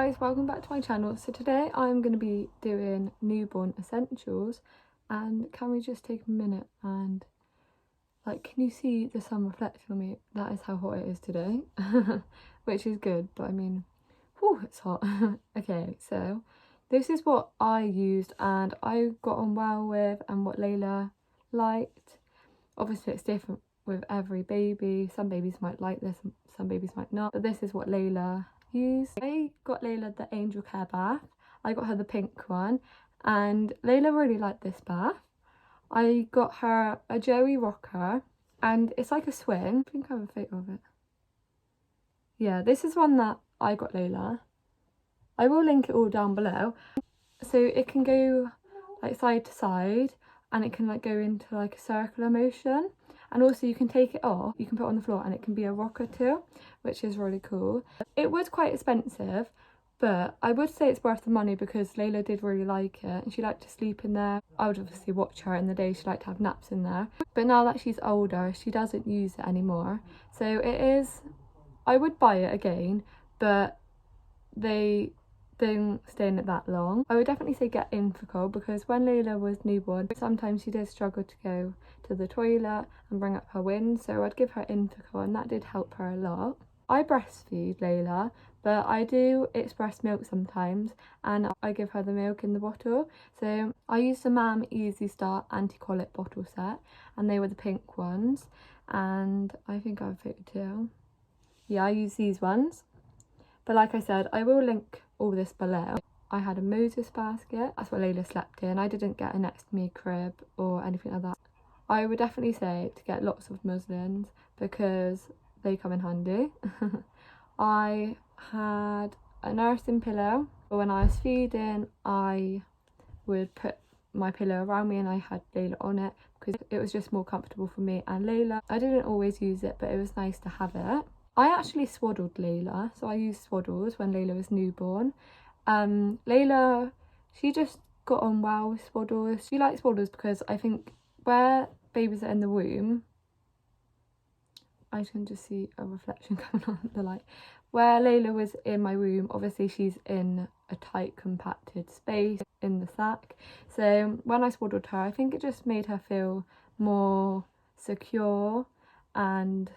guys, welcome back to my channel. So today I'm going to be doing newborn essentials, and can we just take a minute and can you see the sun reflecting on me? That is how hot it is today. Which is good, but I mean, whew, it's hot. Okay, so this is what I used and I got on well with and what Layla liked. Obviously it's different with every baby. Some babies might like this, some babies might not, but this is what Layla used. I got Layla the Angel Care bath. I got her the pink one and Layla really liked this bath. I got her a Joey rocker and it's like a swing. I think I have a photo of it. Yeah, this is one that I got Layla. I will link it all down below. So it can go like side to side and it can like go into like a circular motion, and also you can take it off, you can put it on the floor and it can be a rocker too, which is really cool. It was quite expensive, but I would say it's worth the money because Layla did really like it and she liked to sleep in there. I would obviously watch her in the day, she liked to have naps in there, but now that she's older she doesn't use it anymore. So it is, I would buy it again, but they don't stay in it that long. I would definitely say get Infocol because when Layla was newborn sometimes she did struggle to go to the toilet and bring up her wind, so I'd give her Infocol and that did help her a lot. I breastfeed Layla, but I do express milk sometimes and I give her the milk in the bottle. So I use the Mam Easy Start anti-colic bottle set and they were the pink ones, and I think I've photo too. Yeah, I use these ones. But like I said, I will link all this below. I had a Moses basket, that's what Layla slept in. I didn't get a next to me crib or anything like that. I would definitely say to get lots of muslins because they come in handy. I had a nursing pillow, but when I was feeding I would put my pillow around me and I had Layla on it because it was just more comfortable for me and Layla. I didn't always use it, but it was nice to have it. I actually swaddled Layla, so I used swaddles when Layla was newborn. Layla, she just got on well with swaddles. She likes swaddles because I think where babies are in the womb, I can just see a reflection coming on the light. Where Layla was in my womb, obviously she's in a tight compacted space in the sack. So when I swaddled her, I think it just made her feel more secure and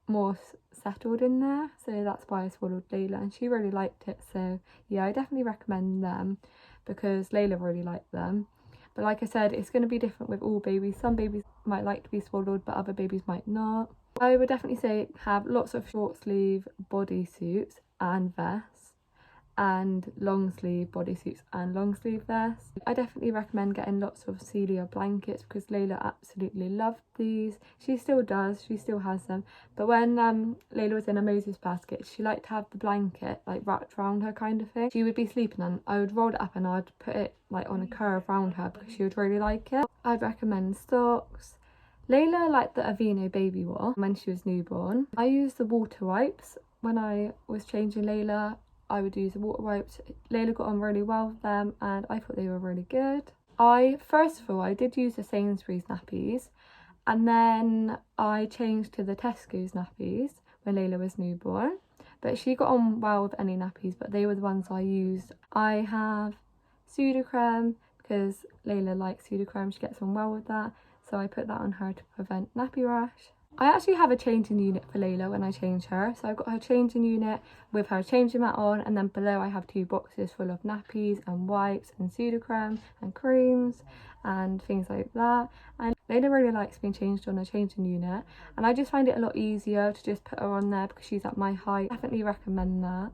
more settled in there, so that's why I swaddled Layla and she really liked it. So yeah, I definitely recommend them because Layla really liked them. But like I said, it's going to be different with all babies. Some babies might like to be swaddled but other babies might not. I would definitely say have lots of short sleeve bodysuits and vests and long sleeve bodysuits and long sleeve vests. I definitely recommend getting lots of Celia blankets because Layla absolutely loved these. She still does, she still has them, but when Layla was in a Moses basket she liked to have the blanket like wrapped around her kind of thing. She would be sleeping and I would roll it up and I'd put it like on a curve around her because she would really like it. I'd recommend socks. Layla liked the Aveeno baby wore when she was newborn. I used the water wipes when I was changing Layla. I would use the water wipes. Layla got on really well with them and I thought they were really good. First of all, I did use the Sainsbury's nappies and then I changed to the Tesco's nappies when Layla was newborn. But she got on well with any nappies, but they were the ones I used. I have Sudocrem because Layla likes Sudocrem, she gets on well with that. So I put that on her to prevent nappy rash. I actually have a changing unit for Layla when I change her. So I've got her changing unit with her changing mat on, and then below I have 2 boxes full of nappies and wipes and Sudocrem and creams and things like that. And Layla really likes being changed on a changing unit and I just find it a lot easier to just put her on there because she's at my height. Definitely recommend that.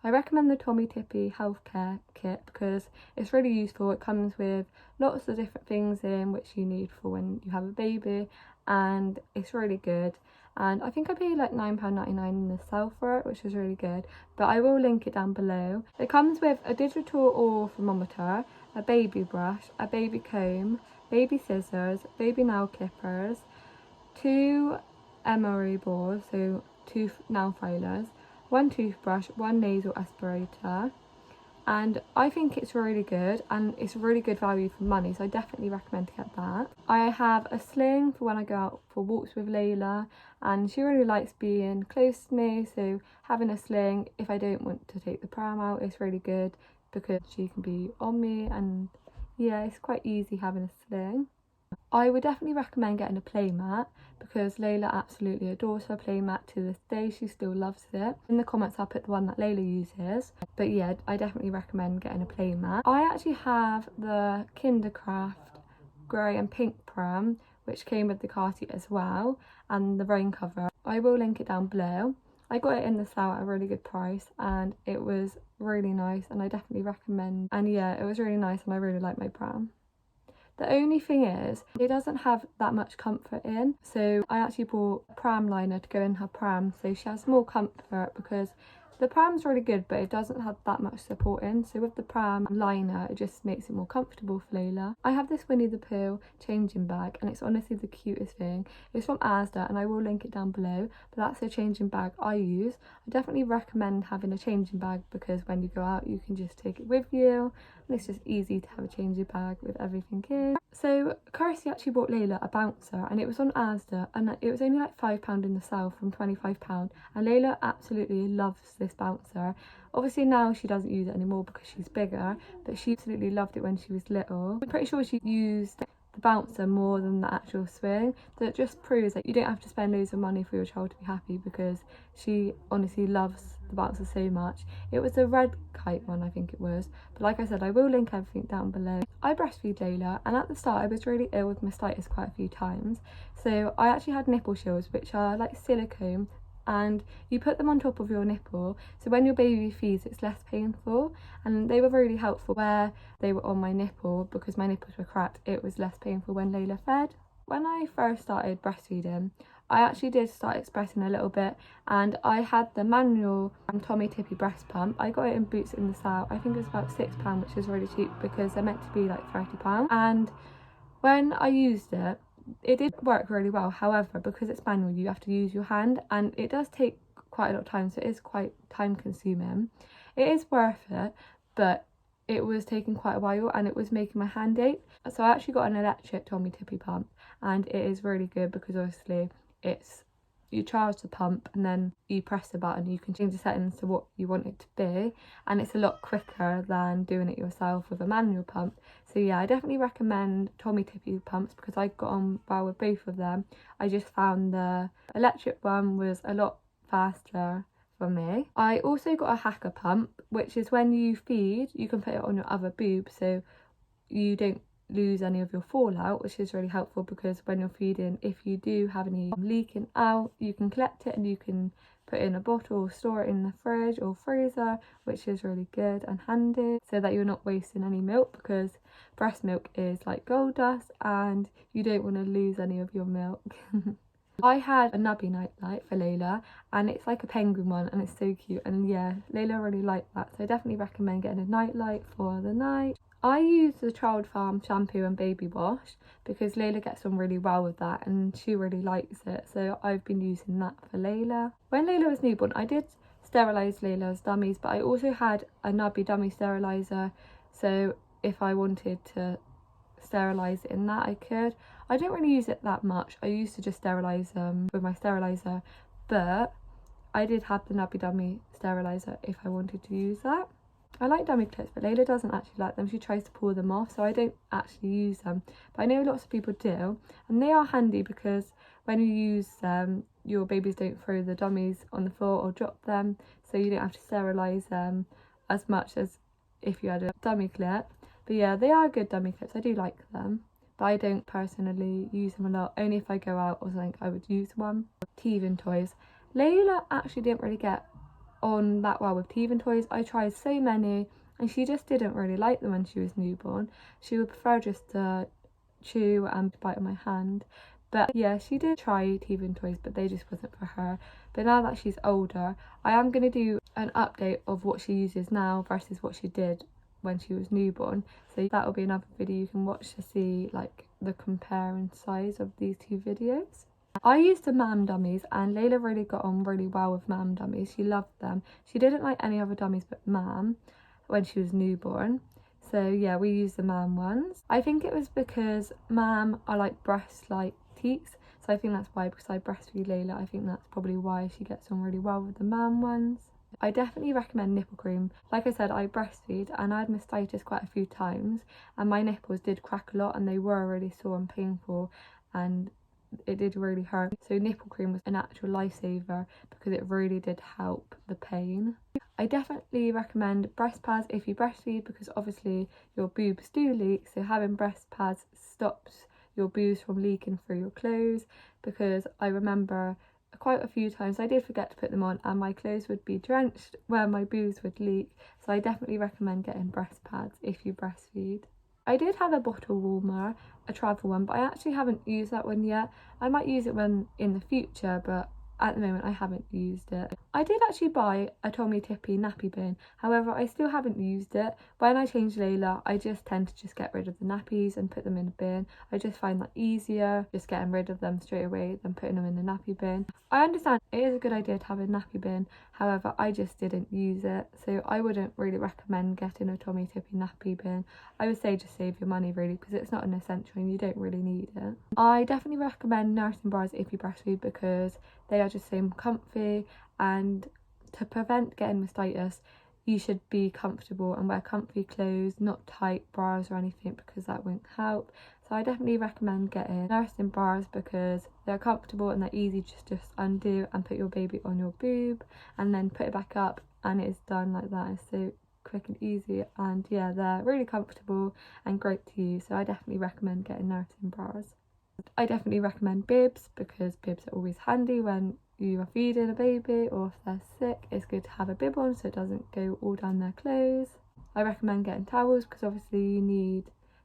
I recommend the Tommy Tippy healthcare kit because it's really useful. It comes with lots of different things in which you need for when you have a baby and it's really good. And I think I paid like £9.99 in the sale for it, which is really good, but I will link it down below. It comes with a digital oral thermometer, a baby brush, a baby comb, baby scissors, baby nail clippers, 2 emery balls, so 2 nail filers, 1 toothbrush, 1 nasal aspirator, and I think it's really good and it's really good value for money, so I definitely recommend to get that. I have a Sling for when I go out for walks with Layla, and she really likes being close to me, so having a Sling if I don't want to take the pram out is really good because she can be on me, and yeah, it's quite easy having a Sling. I would definitely recommend getting a playmat because Layla absolutely adores her playmat to this day. She still loves it. In the comments I'll put the one that Layla uses. But yeah, I definitely recommend getting a playmat. I actually have the Kindercraft grey and pink pram, which came with the car seat as well, and the rain cover. I will link it down below. I got it in the sale at a really good price and it was really nice, and I definitely recommend. And yeah, it was really nice and I really like my pram. The only thing is, it doesn't have that much comfort in, so I actually bought a pram liner to go in her pram so she has more comfort, because the pram's really good but it doesn't have that much support in, so with the pram liner it just makes it more comfortable for Layla. I have this Winnie the Pooh changing bag and it's honestly the cutest thing. It's from Asda and I will link it down below, but that's a changing bag I use. I definitely recommend having a changing bag because when you go out you can just take it with you, and it's just easy to have a changing bag with everything in. So Kirsty actually bought Layla a bouncer and it was on Asda, and it was only like £5 in the sale from £25, and Layla absolutely loves this bouncer. Obviously now she doesn't use it anymore because she's bigger, but she absolutely loved it when she was little. I'm pretty sure she used the bouncer more than the actual swing, so it just proves that you don't have to spend loads of money for your child to be happy, because she honestly loves the bouncer so much. It was a red kite one, I think it was, but like I said, I will link everything down below. I breastfeed Layla, and at the start I was really ill with mastitis quite a few times, so I actually had Nipple Shields, which are like silicone, and you put them on top of your nipple, so when your baby feeds it's less painful, and they were really helpful where they were on my nipple because my nipples were cracked. It was less painful when Layla fed. When I first started breastfeeding, I actually did start expressing a little bit, and I had the manual Tommy Tippy breast pump. I got it in Boots in the sale. I think it was about £6, which is really cheap because they're meant to be like £30. And when I used it, it did work really well. However, because it's manual, you have to use your hand, and it does take quite a lot of time, so it is quite time consuming. It is worth it, but it was taking quite a while and it was making my hand ache. So I actually got an electric Tommy Tippy pump, and it is really good because obviously it's, you charge the pump and then you press the button, you can change the settings to what you want it to be, and it's a lot quicker than doing it yourself with a manual pump. So yeah, I definitely recommend Tommy Tippy pumps because I got on well with both of them. I just found the electric one was a lot faster for me. I also got a hacker pump, which is when you feed you can put it on your other boob so you don't lose any of your fallout, which is really helpful because when you're feeding, if you do have any leaking out, you can collect it and you can put it in a bottle or store it in the fridge or freezer, which is really good and handy, so that you're not wasting any milk, because breast milk is like gold dust and you don't want to lose any of your milk. I had a nubby nightlight for Layla, and it's like a penguin one and it's so cute, and yeah, Layla really liked that, so I definitely recommend getting a nightlight for the night. I use the Child Farm shampoo and baby wash because Layla gets on really well with that and she really likes it, so I've been using that for Layla. When Layla was newborn, I did sterilise Layla's dummies, but I also had a nubby dummy steriliser, so if I wanted to sterilise it in that I could. I don't really use it that much. I used to just sterilise them with my steriliser, but I did have the nubby dummy steriliser if I wanted to use that. I like dummy clips, but Layla doesn't actually like them. She tries to pull them off, so I don't actually use them. But I know lots of people do, and they are handy because when you use them, your babies don't throw the dummies on the floor or drop them, so you don't have to sterilise them as much as if you had a dummy clip. But yeah, they are good dummy clips. I do like them, but I don't personally use them a lot. Only if I go out or something, I would use one. Teething toys. Layla actually didn't really get on that well with teething toys. I tried so many and she just didn't really like them when she was newborn. She would prefer just to chew and bite on my hand. But yeah, she did try teething toys, but they just wasn't for her. But now that she's older, I am going to do an update of what she uses now versus what she did when she was newborn, so that will be another video you can watch to see like the comparing size of these two videos. I used the mam dummies and Layla really got on really well with mam dummies. She loved them. She didn't like any other dummies but mam. when she was newborn. So yeah, we use the Mam ones. I think it was because Mam are like breast-like teats, so I think that's why, because I breastfeed Layla, I think that's probably why she gets on really well with the Mam ones. I definitely recommend Nipple Cream. Like I said, I breastfeed and I had mastitis quite a few times, and my nipples did crack a lot and they were really sore and painful, and it did really hurt. So Nipple Cream was an actual lifesaver because it really did help the pain. I definitely recommend breast pads if you breastfeed, because obviously your boobs do leak, so having breast pads stops your boobs from leaking through your clothes, because I remember quite a few times I did forget to put them on and my clothes would be drenched where my boobs would leak. So I definitely recommend getting breast pads if you breastfeed. I did have a bottle warmer, a travel one, but I actually haven't used that one yet. I might use it when in the future, but at the moment I haven't used it. I did actually buy a Tommy Tippy nappy bin, however I still haven't used it. When I change Layla, I just tend to just get rid of the nappies and put them in a bin. I just find that easier, just getting rid of them straight away than putting them in the nappy bin. I understand it is a good idea to have a nappy bin, however I just didn't use it, so I wouldn't really recommend getting a Tommy Tippy nappy bin. I would say just save your money really, because it's not an essential and you don't really need it. I definitely recommend nursing bras if you breastfeed, because they are just so comfy, and to prevent getting mastitis you should be comfortable and wear comfy clothes, not tight bras or anything, because that won't help. So I definitely recommend getting nursing bras because they're comfortable and they're easy to just undo and put your baby on your boob and then put it back up, and it's done like that. It's so quick and easy, and yeah, they're really comfortable and great to use, so I definitely recommend getting nursing bras. I definitely recommend bibs, because bibs are always handy when you are feeding a baby or if they're sick. It's good to have a bib on so it doesn't go all down their clothes. I recommend getting towels, because obviously you need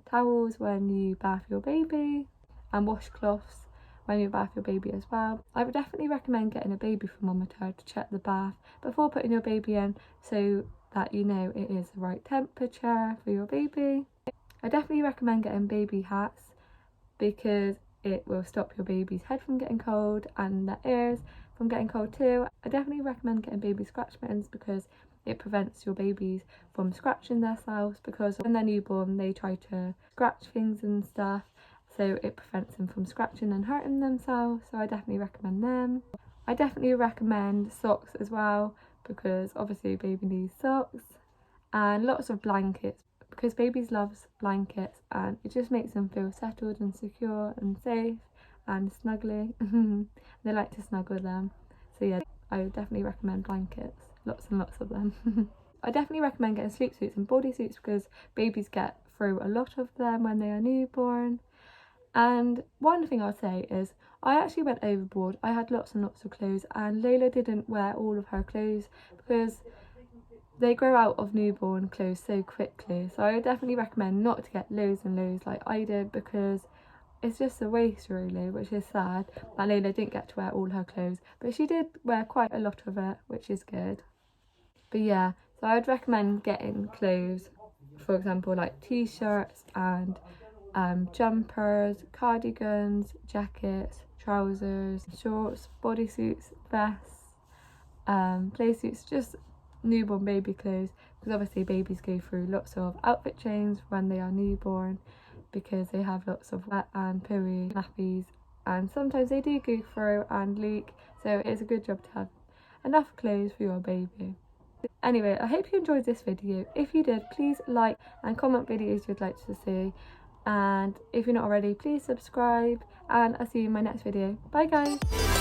towels when you bath your baby, and washcloths when you bath your baby as well. I would definitely recommend getting a baby thermometer to check the bath before putting your baby in, so that you know it is the right temperature for your baby. I definitely recommend getting baby hats, because it will stop your baby's head from getting cold and their ears from getting cold too. I definitely recommend getting baby scratch mittens, because it prevents your babies from scratching themselves, because when they're newborn they try to scratch things and stuff, so it prevents them from scratching and hurting themselves. So I definitely recommend them. I definitely recommend socks as well, because obviously baby needs socks, and lots of blankets, because babies love blankets and it just makes them feel settled and secure and safe and snuggly. They like to snuggle them, so yeah, I would definitely recommend blankets, lots and lots of them. I definitely recommend getting sleep suits and bodysuits, because babies get through a lot of them when they are newborn. And one thing I'll say is I actually went overboard. I had lots and lots of clothes, and Layla didn't wear all of her clothes because they grow out of newborn clothes so quickly. So I would definitely recommend not to get loads and loads like I did, because it's just a waste really, which is sad that Layla didn't get to wear all her clothes, but she did wear quite a lot of it, which is good. But yeah, so I would recommend getting clothes, for example like t-shirts and jumpers, cardigans, jackets, trousers, shorts, bodysuits, vests, play suits, just newborn baby clothes, because obviously babies go through lots of outfit change when they are newborn, because they have lots of wet and pooey nappies, and sometimes they do go through and leak, so it's a good job to have enough clothes for your baby. Anyway, I hope you enjoyed this video. If you did, please like and comment videos you'd like to see, and if you're not already, please subscribe, and I'll see you in my next video. Bye guys.